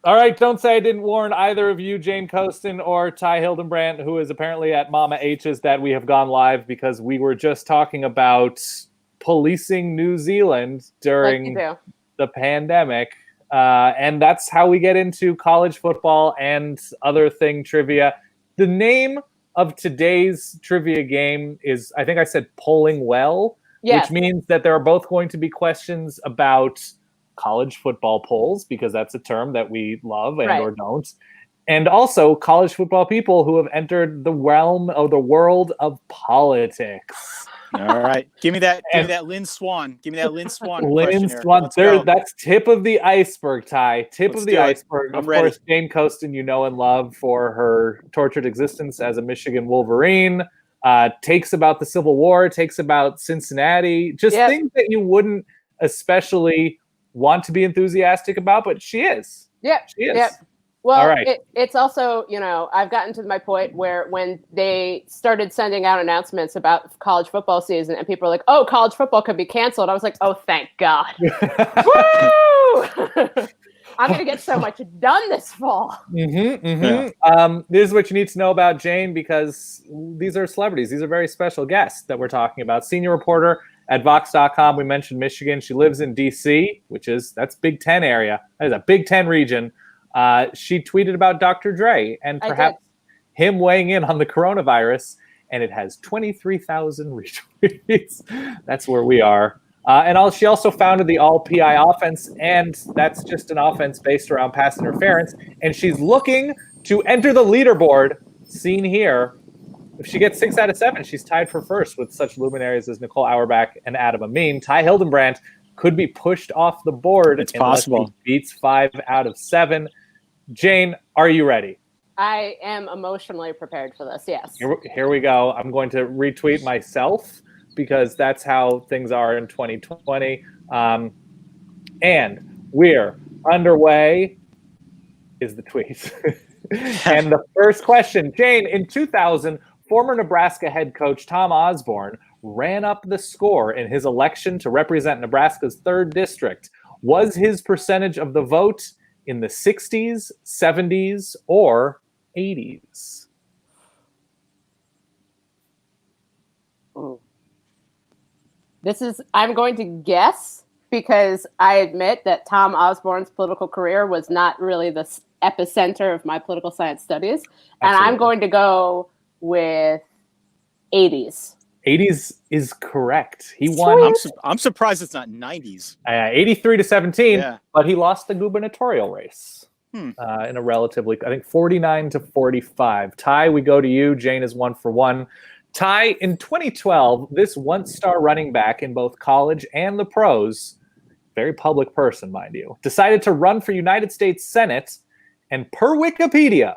All right, don't say I didn't warn either of you, Jane Coaston or Ty Hildenbrandt, who is apparently at Mama H's, that we have gone live because we were just talking about policing New Zealand Like you during do. the pandemic. And that's how we get into college football and other thing trivia. The name of today's trivia game is, I think I said polling well, Yes. which means that there are both going to be questions about college football polls, because that's a term that we love and Right. or don't. And also college football people who have entered the realm of the world of politics. All right. Give me that Lynn Swan. Give me that Lynn Swan Lynn question here. Swan, Let's go. that's tip of the iceberg, Ty. Tip Let's of the do it. iceberg. I'm Of ready. course, Jane Coaston, you know and love for her tortured existence as a Michigan Wolverine. Takes about the Civil War, takes about Cincinnati, just Yep. things that you wouldn't especially want to be enthusiastic about, but she is. Yep. She is. Yep. Well, All right. it's also, I've gotten to my point where when they started sending out announcements about college football season and people are like, oh, college football could be canceled. I was like, oh, thank God. Woo! I'm going to get so much done this fall. Yeah. This is what you need to know about Jane, because these are celebrities. These are very special guests that we're talking about. Senior reporter at Vox.com. We mentioned Michigan. She lives in D.C., that's Big Ten area. That is a Big Ten region. She tweeted about Dr. Dre and perhaps him weighing in on the coronavirus, and it has 23,000 retweets. That's where we are. She also founded the All PI offense, and that's just an offense based around pass interference. And she's looking to enter the leaderboard, seen here. If she gets 6 out of 7, she's tied for first with such luminaries as Nicole Auerbach and Adam Amin. Ty Hildenbrandt could be pushed off the board. It's possible. He beats 5 out of 7. Jane, are you ready? I am emotionally prepared for this, yes. Here we go. I'm going to retweet myself, because that's how things are in 2020. And we're underway is the tweet. And the first question, Jane, in 2000, former Nebraska head coach Tom Osborne ran up the score in his election to represent Nebraska's 3rd district. Was his percentage of the vote in the 60s, 70s, or 80s? I'm going to guess, because I admit that Tom Osborne's political career was not really the epicenter of my political science studies. And Absolutely. I'm going to go with 80s. 80s is correct. He won. I'm surprised it's not 90s. 83-17, but he lost the gubernatorial race in a relatively, I think, 49-45. Ty, we go to you. Jane is 1 for 1. Ty, in 2012, this one-star running back in both college and the pros, very public person, mind you, decided to run for United States Senate, and per Wikipedia,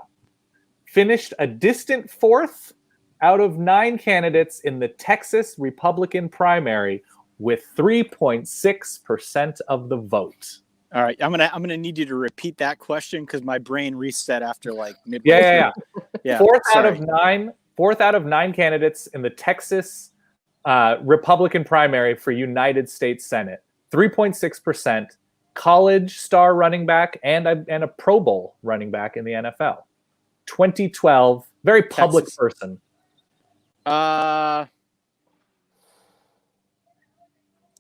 finished a distant 4th out of 9 candidates in the Texas Republican primary with 3.6% of the vote. All right, I'm gonna need you to repeat that question, because my brain reset after like midway. Yeah. Fourth out of 9 candidates in the Texas Republican primary for United States Senate. 3.6%. College star running back and a Pro Bowl running back in the NFL. 2012. Very public Texas. person.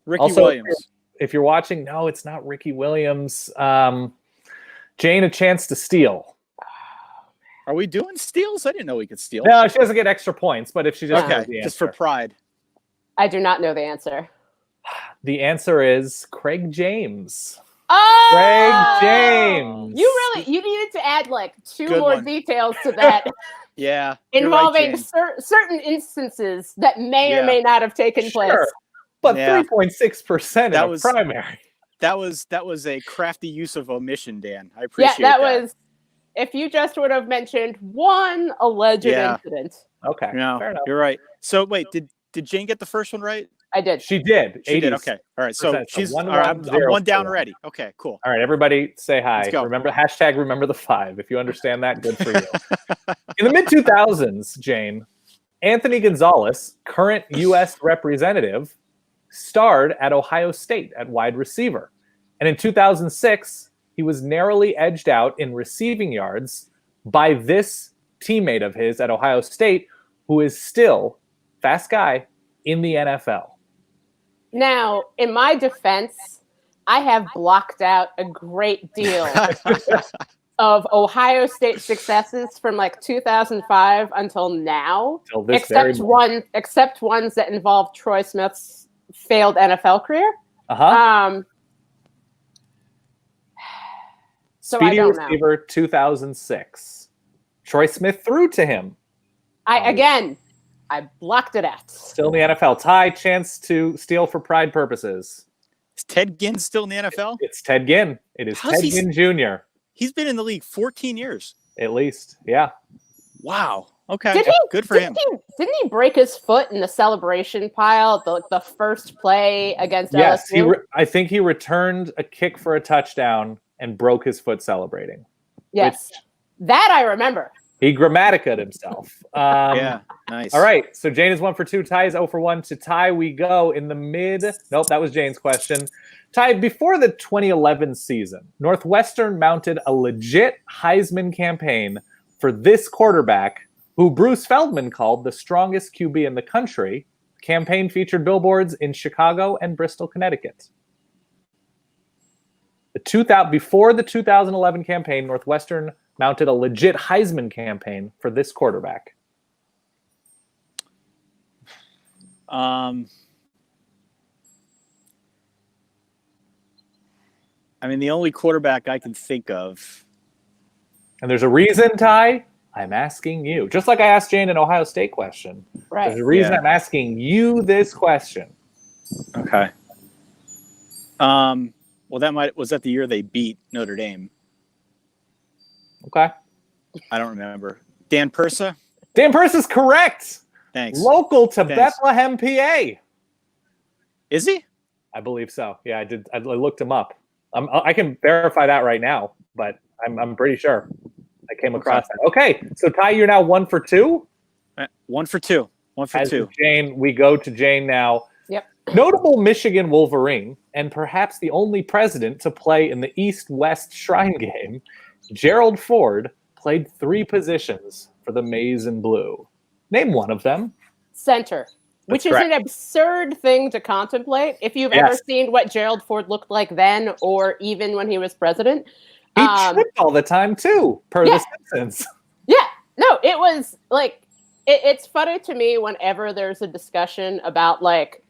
Ricky Also, Williams. If you're watching, no, it's not Ricky Williams. Jane, a chance to steal. Are we doing steals? I didn't know we could steal. No, she doesn't get extra points, but if she just knows the answer. Just for pride. I do not know the answer. The answer is Craig James. Oh! Craig James. You needed to add like 2 more details to that. Yeah. Involving certain instances that may or may not have taken place. But 3.6% in a primary. That was a crafty use of omission, Dan. I appreciate that. Yeah, that was, if you just would have mentioned one alleged incident. Okay. No, fair enough. You're right. So wait, did Jane get the first one right? I did. She did. She did. Okay. All right. So she's all right, I'm 1 down already. Okay, cool. All right, everybody say hi. Let's go. Remember #remember the 5. If you understand that, good for you. In the mid-2000s, Jane, Anthony Gonzalez, current U.S. representative, starred at Ohio State at wide receiver. And in 2006, he was narrowly edged out in receiving yards by this teammate of his at Ohio State, who is still, fast guy, in the NFL. Now, in my defense, I have blocked out a great deal of Ohio State successes from like 2005 until now, Till this very moment. except ones that involve Troy Smith's failed NFL career. So Speedy I don't receiver, 2006. Troy Smith threw to him. I blocked it out. Still in the NFL. Ty, chance to steal for pride purposes. Is Ted Ginn still in the NFL? It's Ted Ginn. It is Ted Ginn Jr. He's been in the league 14 years. At least, yeah. Wow. Okay. Good for him. Didn't he break his foot in the celebration pile, the first play against LSU? Yes, I think he returned a kick for a touchdown and broke his foot celebrating. Yes. That I remember. He grammatica'd himself. Yeah, nice. All right, so Jane is 1 for 2. Ty is 0 for 1. To Ty, we go in the mid. Nope, that was Jane's question. Ty, before the 2011 season, Northwestern mounted a legit Heisman campaign for this quarterback, who Bruce Feldman called the strongest QB in the country. The campaign featured billboards in Chicago and Bristol, Connecticut. Before the 2011 campaign, Northwestern mounted a legit Heisman campaign for this quarterback. I mean, the only quarterback I can think of. And there's a reason, Ty, I'm asking you. Just like I asked Jane an Ohio State question. Right. There's a reason I'm asking you this question. Okay. Well, was that the year they beat Notre Dame? Okay. I don't remember. Dan Persa? Dan Persa's correct. Thanks. Local to Bethlehem, PA. Is he? I believe so. Yeah, I did. I looked him up. I can verify that right now, but I'm pretty sure I came across that. Okay, so Ty, you're now 1 for 2. 1 for 2. 1 for 2. Jane, we go to Jane now. Yep. Notable Michigan Wolverine, and perhaps the only president to play in the East-West Shrine Game, Gerald Ford played 3 positions for the Maize and Blue. Name one of them. Center. Which is an absurd thing to contemplate if you've ever seen what Gerald Ford looked like then or even when he was president. He tripped all the time, too, per The Simpsons. Yeah. No, it was like, it's funny to me whenever there's a discussion about like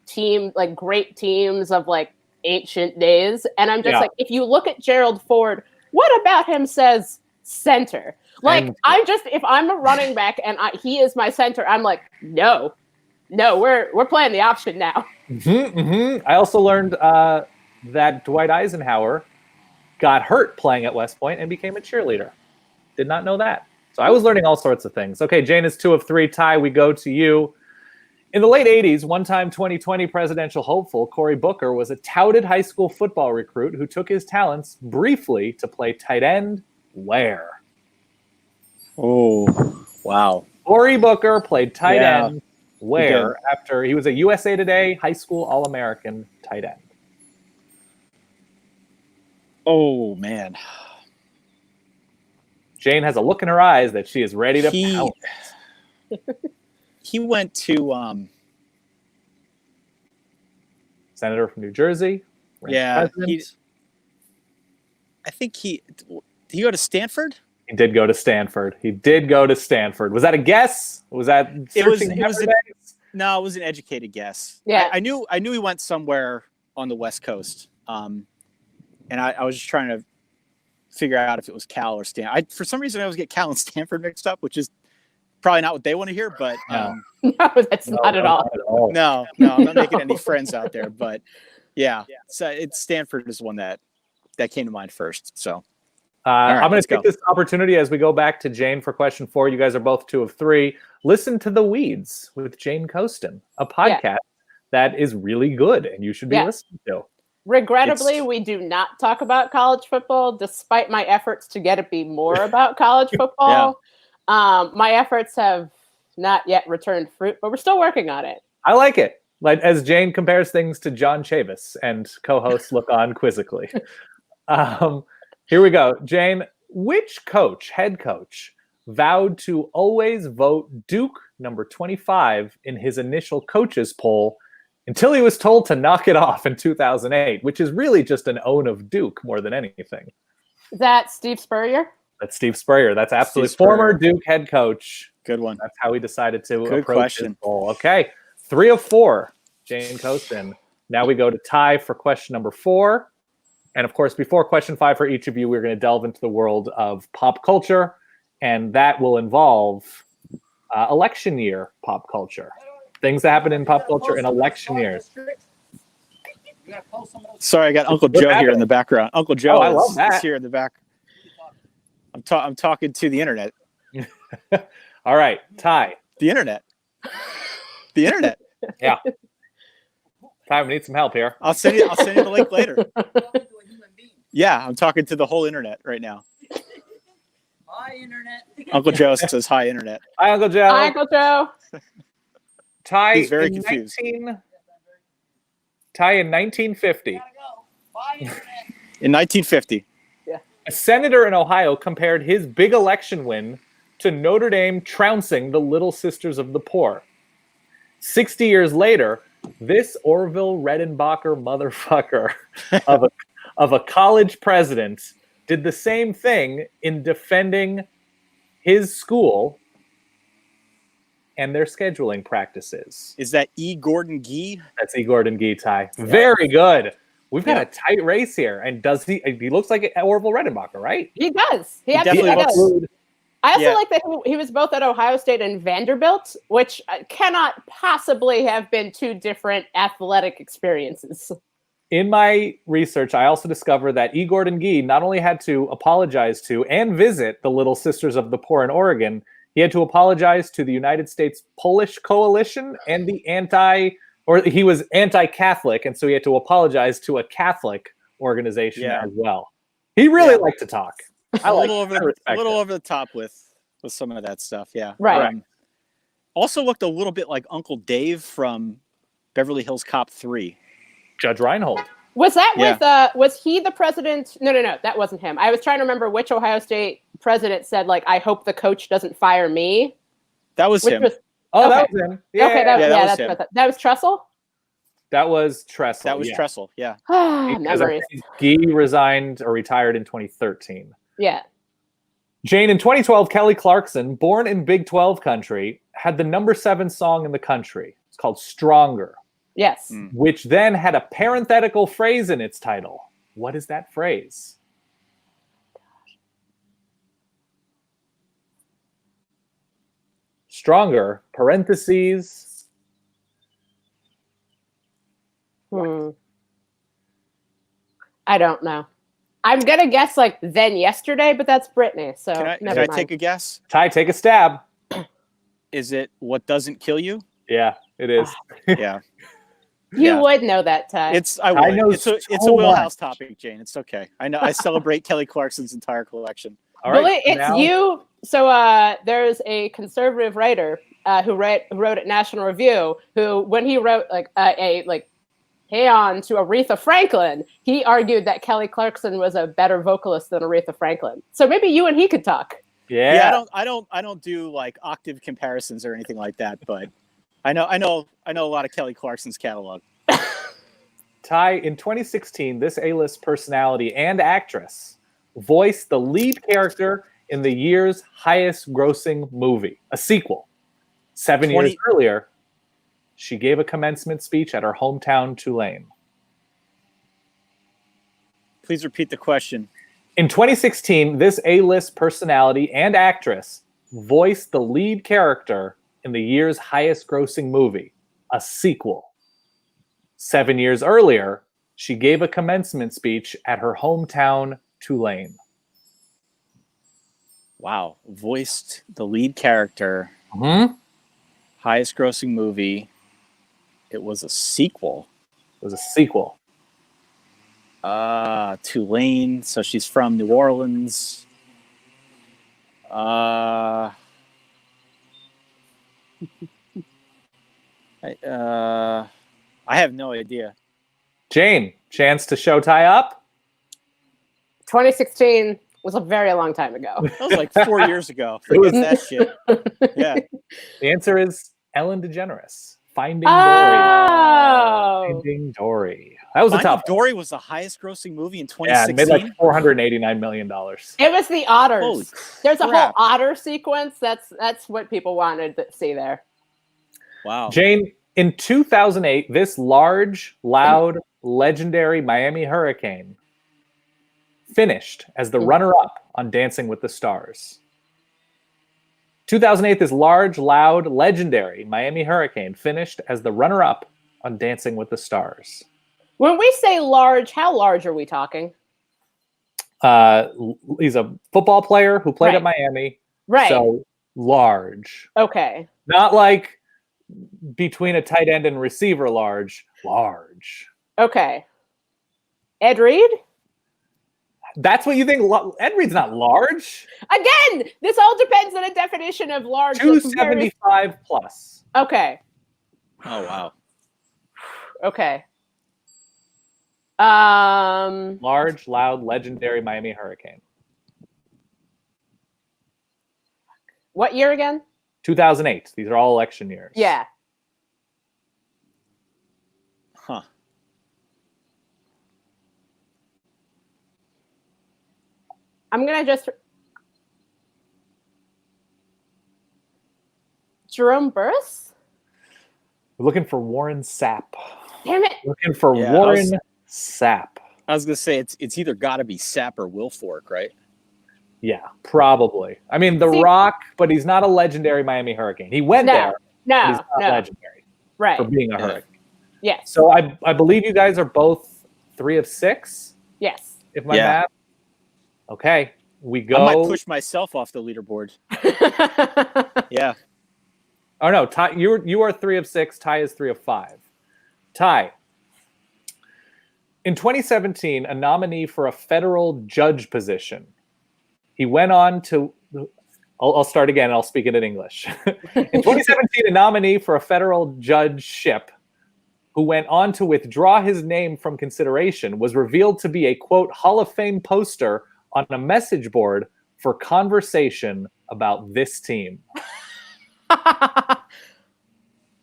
great teams of like ancient days. And I'm just like, if you look at Gerald Ford, what about him says center? Like, if I'm a running back and he is my center, I'm like, no, we're playing the option now. I also learned that Dwight Eisenhower got hurt playing at West Point and became a cheerleader. Did not know that. So I was learning all sorts of things. Okay, Jane is 2 of 3. Ty, we go to you. In the late 80s, one-time 2020 presidential hopeful Cory Booker was a touted high school football recruit who took his talents briefly to play tight end where? Oh, wow. Cory Booker played tight end where after he was a USA Today high school All-American tight end? Oh, man. Jane has a look in her eyes that she is ready to pounce. He went to Senator from New Jersey. I think did he go to Stanford? He did go to Stanford. Was that a guess? Was that no, it was an educated guess. Yeah. I knew he went somewhere on the West Coast. And I was just trying to figure out if it was Cal or Stanford. For some reason, I always get Cal and Stanford mixed up, which is probably not what they want to hear, but no, that's not at all. No, I'm not making any friends out there, but so it's Stanford is one that came to mind first. So I'm going to take this opportunity as we go back to Jane for question 4. You guys are both 2 of 3. Listen to The Weeds with Jane Coaston, a podcast that is really good and you should be listening to. Regrettably, we do not talk about college football, despite my efforts to get it be more about college football. My efforts have not yet returned fruit, but we're still working on it. I like it. Like as Jane compares things to John Chavis and co-hosts look on quizzically. Here we go. Jane, which head coach, vowed to always vote Duke number 25 in his initial coaches poll until he was told to knock it off in 2008, which is really just an own of Duke more than anything? Is that Steve Spurrier? That's Steve Spurrier. That's absolutely Steve Spurrier. Former Duke head coach. Good one. That's how he decided to Good approach question. his poll. Okay, 3 of 4, Jane Coaston. Now we go to Ty for question number 4. And of course, before question 5 for each of you, we're going to delve into the world of pop culture, and that will involve election year pop culture. Things that happen in pop culture in election years. Sorry, I got Uncle Joe here in the background. Uncle Joe I love that. is here in the back. I'm talking to the internet. All right, Ty. The internet. The internet. Yeah. Ty, we need some help here. I'll send you the link later. Yeah, I'm talking to the whole internet right now. Hi, internet. Uncle Joe says hi, internet. Hi, Uncle Joe. Hi, Uncle Joe. Ty, He's very in confused. Ty, in 1950, Gotta go. Bye, internet. In 1950. a senator in Ohio compared his big election win to Notre Dame trouncing the Little Sisters of the Poor. 60 years later, this Orville Redenbacher motherfucker of a college president did the same thing in defending his school and their scheduling practices. Is that E. Gordon Gee? That's E. Gordon Gee, Ty. Very good. We've got Yeah. a tight race here. And he looks like Orville Redenbacher, right? He does. He definitely absolutely looks- does. I also Yeah. like that he was both at Ohio State and Vanderbilt, which cannot possibly have been two different athletic experiences. In my research, I also discovered that E. Gordon Gee not only had to apologize to and visit the Little Sisters of the Poor in Oregon, he had to apologize to the United States Polish Coalition and he was anti-Catholic, and so he had to apologize to a Catholic organization Yeah. as well. He really liked to talk. A little over the top with some of that stuff, yeah. Right. Also looked a little bit like Uncle Dave from Beverly Hills Cop 3. Judge Reinhold. Was that Yeah. with, was he the president? No, that wasn't him. I was trying to remember which Ohio State president said, like, I hope the coach doesn't fire me. That was Which him. was, Oh, Okay. that was him. Yeah, okay, that was that's him. what I thought. That was Tressel? that was Tressel. That was yeah. Tressel, yeah. Because I Memories. think Gee resigned or retired in 2013. Yeah. Jane, in 2012, Kelly Clarkson, born in Big 12 country, had the number 7 song in the country. It's called Stronger, Yes. Mm. which then had a parenthetical phrase in its title. What is that phrase? Stronger, parentheses. I don't know. I'm gonna guess like then yesterday, but that's Britney. So Can never I mind. take a guess? Ty, take a stab. Is it What Doesn't Kill You? Yeah, it is. Yeah. You Yeah. would know that, Ty. I would. know It's a so wheelhouse much. topic, Jane. It's okay. I know. I celebrate Kelly Clarkson's entire collection. All right. Well, it's now- you. So there's a conservative writer who wrote at National Review who, when he wrote "Hey On" to Aretha Franklin, he argued that Kelly Clarkson was a better vocalist than Aretha Franklin. So maybe you and he could talk. Yeah. Yeah, I don't do like octave comparisons or anything like that, but I know a lot of Kelly Clarkson's catalog. Ty, in 2016, this A-list personality and actress voiced the lead character in the year's highest grossing movie, a sequel. 7 years earlier, she gave a commencement speech at her hometown, Tulane. Please repeat the question. In 2016, this A-list personality and actress voiced the lead character in the year's highest grossing movie, a sequel. 7 years earlier, she gave a commencement speech at her hometown, Tulane. Wow. Voiced the lead character, Mm-hmm. highest grossing movie. It was a sequel. It was a sequel. Tulane. So she's from New Orleans. I have no idea. Jane, chance to show Ty up? 2016 was a very long time ago. That was like 4 years ago. Forget that shit. Yeah. The answer is Ellen DeGeneres. Finding Oh. Dory. Finding Dory. That was a Finding tough one. Dory was the highest grossing movie in Yeah, it made 2016. like $489 million. It was the otters. Holy There's a whole crap. otter sequence. That's what people wanted to see there. Wow. Jane, in 2008, this large, loud, legendary Miami Hurricane finished as the runner-up on Dancing with the Stars. 2008, this large, loud, legendary Miami Hurricane finished as the runner-up on Dancing with the Stars. When we say large, how large are we talking? He's a football player who played at Right. Miami. Right. So large. Okay. Not like between a tight end and receiver large. Large. Okay. Ed Reed? That's what you think? Ed Reed's not large. Again, this all depends on a definition of large. 275 plus. Okay. Oh, wow. Okay. Large, loud, legendary Miami Hurricane. What year again? 2008. These are all election years. Yeah. Huh. I'm gonna just Jerome Burris? We're looking for Warren Sapp. Damn it. Looking for Yeah, Warren Sapp. I was gonna say it's either got to be Sapp or Wilfork, right? Yeah, probably. I mean, The Rock, but he's not a legendary Miami Hurricane. He went there, but he's not legendary Right. for being a Hurricane. Yes. So I believe you guys are both 3 of 6, Yes. if my math. Okay, we go. I might push myself off the leaderboard. Yeah. Oh no, Ty, you are 3 of 6. Ty is 3 of 5. Ty. In 2017, a nominee for a federal judge position. He went on to. I'll start again. I'll speak it in English. In 2017, a nominee for a federal judgeship, who went on to withdraw his name from consideration, was revealed to be a quote Hall of Fame poster on a message board for conversation about this team.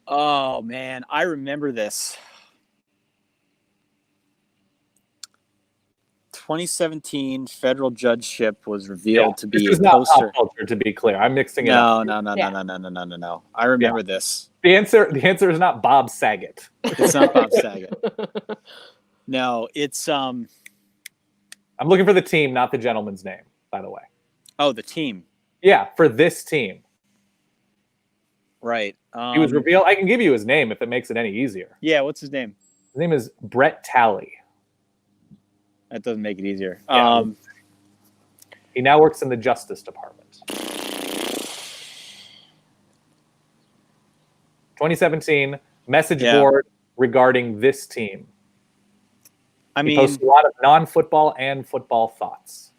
Oh man, I remember this. 2017 federal judgeship was revealed to be this a is not poster. pop culture, to be clear. I'm mixing it up. No. I remember this. The answer is not Bob Saget. It's not Bob Saget. No, it's I'm looking for the team, not the gentleman's name, by the way. Oh, the team. Yeah, for this team. Right. He was revealed. I can give you his name if it makes it any easier. Yeah, what's his name? His name is Brett Talley. That doesn't make it easier. Yeah. He now works in the Justice Department. 2017 message board regarding this team. I He mean, posts a lot of non-football and football thoughts.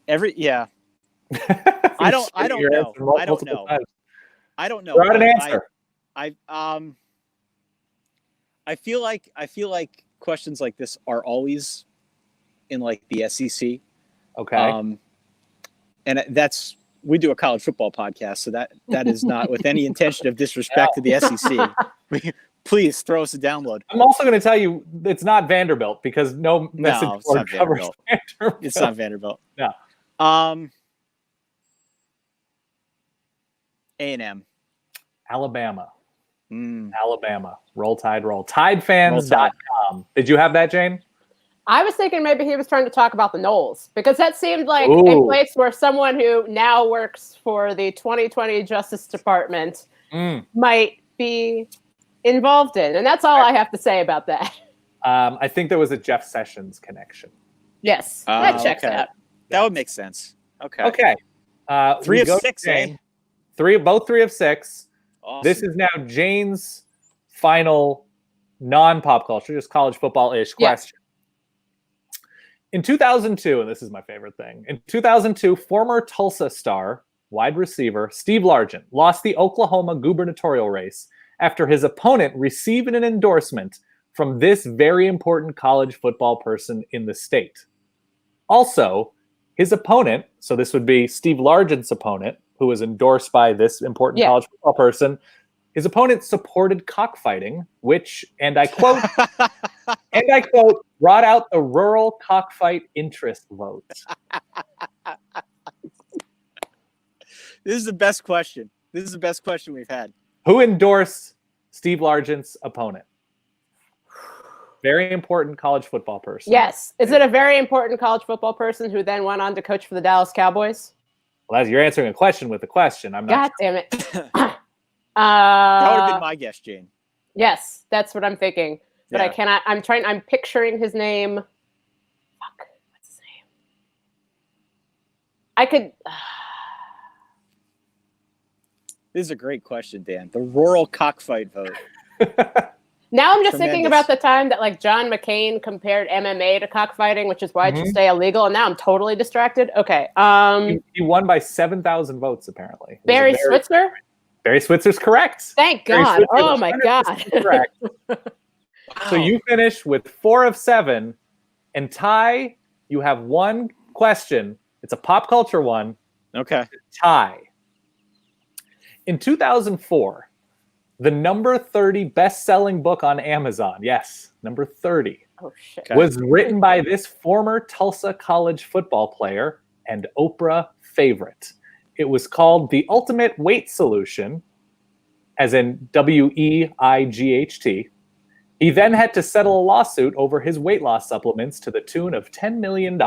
every yeah. I don't know. I don't know. I don't know. Without an answer. I feel like questions like this are always in like the SEC. Okay. And that's we do a college football podcast, so that is not with any intention of disrespect to the SEC. Please throw us a download. I'm also going to tell you it's not Vanderbilt because no message board covers Vanderbilt. It's not Vanderbilt. No. A&M. Alabama. Alabama. Roll Tide, roll. Tidefans.com. Roll Did you have that, Jane? I was thinking maybe he was trying to talk about the Knowles because that seemed like a place where someone who now works for the 2020 Justice Department might be involved in. And that's all I have to say about that. I think there was a Jeff Sessions connection. Yes, that checks out. That would make sense. Okay. Okay. 3 of 6, eh? Both 3 of 6. Awesome. This is now Jane's final non-pop culture, just college football-ish question. In 2002, and this is my favorite thing, in 2002, former Tulsa star wide receiver Steve Largent lost the Oklahoma gubernatorial race after his opponent received an endorsement from this very important college football person in the state. Also, his opponent, so this would be Steve Largent's opponent, who was endorsed by this important college football person, his opponent supported cockfighting, which, and I quote, brought out the rural cockfight interest vote. This is the best question. This is the best question we've had. Who endorsed Steve Largent's opponent? Very important college football person. Yes. Is it a very important college football person who then went on to coach for the Dallas Cowboys? Well, you're answering a question with a question. I'm not. God damn it. That would have been my guess, Jane. Yes, that's what I'm thinking. But Yeah. I cannot. I'm picturing his name. Fuck. What's his name? I could. This is a great question, Dan. The rural cockfight vote. Now I'm just thinking Tremendous. about the time that like John McCain compared MMA to cockfighting, which is why it should stay illegal. And now I'm totally distracted. Okay. He won by 7,000 votes, apparently. It was Barry a very- Switzer? Barry Switzer's correct. Thank Barry God. Switzer Oh was my 100% God. correct. So you finish with 4 of 7. And Ty, you have one question. It's a pop culture one. Okay. Ty. In 2004, the number 30 best-selling book on Amazon, yes, number 30, Oh shit. Okay. was written by this former Tulsa College football player and Oprah favorite. It was called The Ultimate Weight Solution, as in WEIGHT. He then had to settle a lawsuit over his weight loss supplements to the tune of $10 million.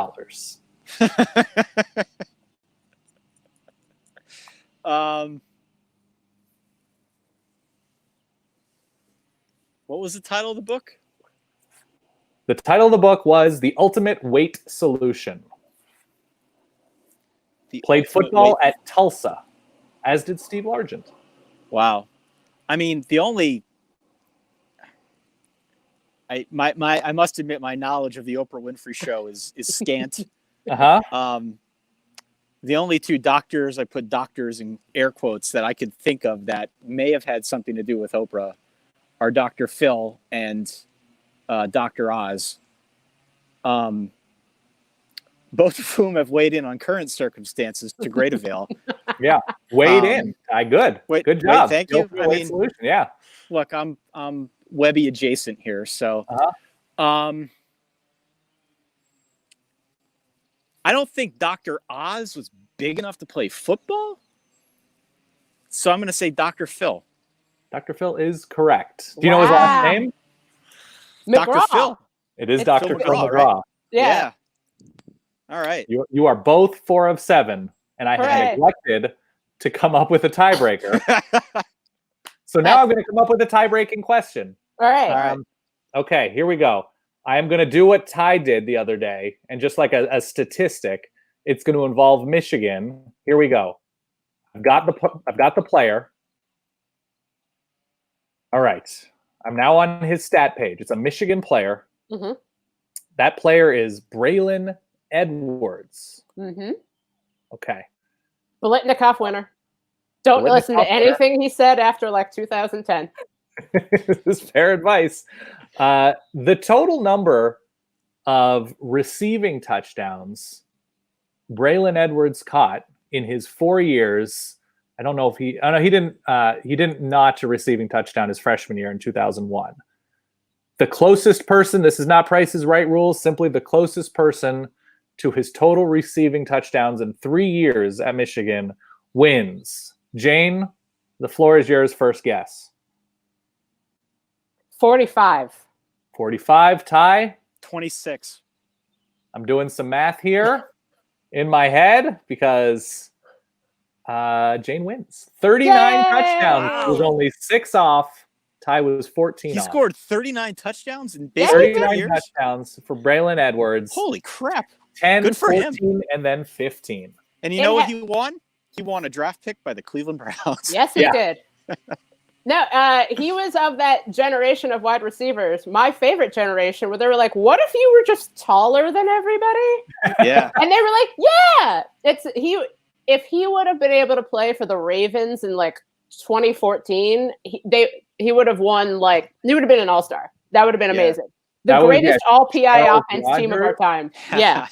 What was the title of the book? The title of the book was The Ultimate Weight Solution. Played football at Tulsa, as did Steve Largent. Wow. I mean, the only I must admit my knowledge of the Oprah Winfrey Show is scant. Uh-huh. The only two doctors, I put doctors in air quotes, that I could think of that may have had something to do with Oprah are Dr. Phil and Dr. Oz. Both of whom have weighed in on current circumstances to great avail. Yeah, weighed in. Good. Good job. Thank The you. Ultimate I Weight mean, Solution. Yeah. Look, I'm Webby adjacent here, so I don't think Dr. Oz was big enough to play football, so I'm going to say Dr. Phil. Dr. Phil is correct. Do you know his last Wow. name? Dr. McGraw. Phil. It is It's Dr. Phil Phil McGraw, McGraw. right? Yeah. All right. You are both 4 of 7, and I have Hooray. neglected to come up with a tiebreaker. So now I'm going to come up with a tie-breaking question. All right. right. Okay, here we go. I am going to do what Ty did the other day, and just like a statistic, it's going to involve Michigan. Here we go. I've got the player. All right. I'm now on his stat page. It's a Michigan player. Mm-hmm. That player is Braylon Edwards. Mm-hmm. Okay. Bolitnikoff winner. Don't Bolitnikoff listen to winner. anything he said after like 2010. This is fair advice. The total number of receiving touchdowns Braylon Edwards caught in his 4 years. I don't know if he didn't notch a receiving touchdown his freshman year in 2001. The closest person, this is not Price is Right rules, simply the closest person to his total receiving touchdowns in 3 years at Michigan wins. Jane, the floor is yours. First guess. 45. 45. Ty, 26. I'm doing some math here in my head because Jane wins. 39 Yay! touchdowns. He was only 6 off. Ty was 14 He off. scored 39 touchdowns in Yeah, basically he 39 years. touchdowns for Braylon Edwards. Holy crap. 10, Good for 14, him. and then 15. And you It know what ha- he won? He won a draft pick by the Cleveland Browns. Yes, he Yeah. did. No, he was of that generation of wide receivers, my favorite generation, where they were like, what if you were just taller than everybody? Yeah. And they were like, yeah. if he would have been able to play for the Ravens in like 2014, he would have won, like, he would have been an all-star. That would have been amazing. The greatest all PI offense team of our time. Yeah.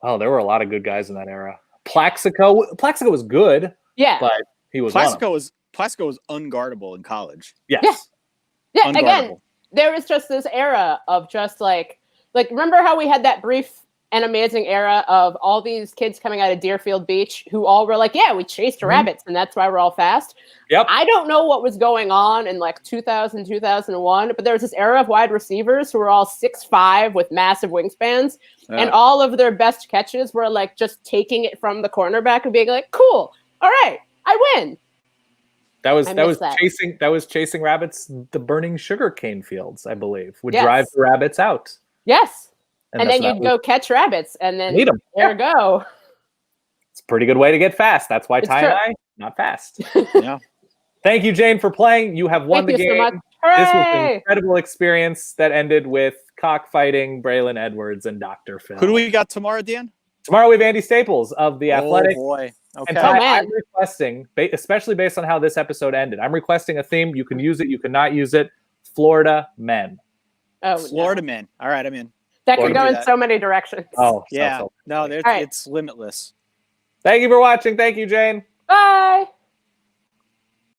Oh, there were a lot of good guys in that era. Plaxico was good. Yeah. But he was Plaxico was unguardable in college. Yes. Yeah. Again, there was just this era of just like remember how we had that brief and amazing era of all these kids coming out of Deerfield Beach who all were like, yeah, we chased rabbits and that's why we're all fast. Yep. I don't know what was going on in like 2000, 2001, but there was this era of wide receivers who were all 6'5" with massive wingspans. Yeah. And all of their best catches were like just taking it from the cornerback and being like, cool, all right, I win. That was chasing rabbits. The burning sugarcane fields, I believe, would drive the rabbits out. Yes. And then you'd go catch rabbits, and then meet them. There you go. It's a pretty good way to get fast. That's why Ty and I, not fast. Yeah. Thank you, Jane, for playing. You have won the game. So much. This was an incredible experience that ended with cockfighting, Braylon Edwards, and Dr. Phil. Who do we got tomorrow, Dan? Tomorrow we have Andy Staples of The Athletic. Oh, boy. Okay. And Ty, I'm requesting, especially based on how this episode ended, I'm requesting a theme. You can use it. You cannot use it. Florida men. Oh, Florida men. All right, I'm in. That could go in so many directions. Oh, yeah. No, it's limitless. Thank you for watching. Thank you, Jane. Bye.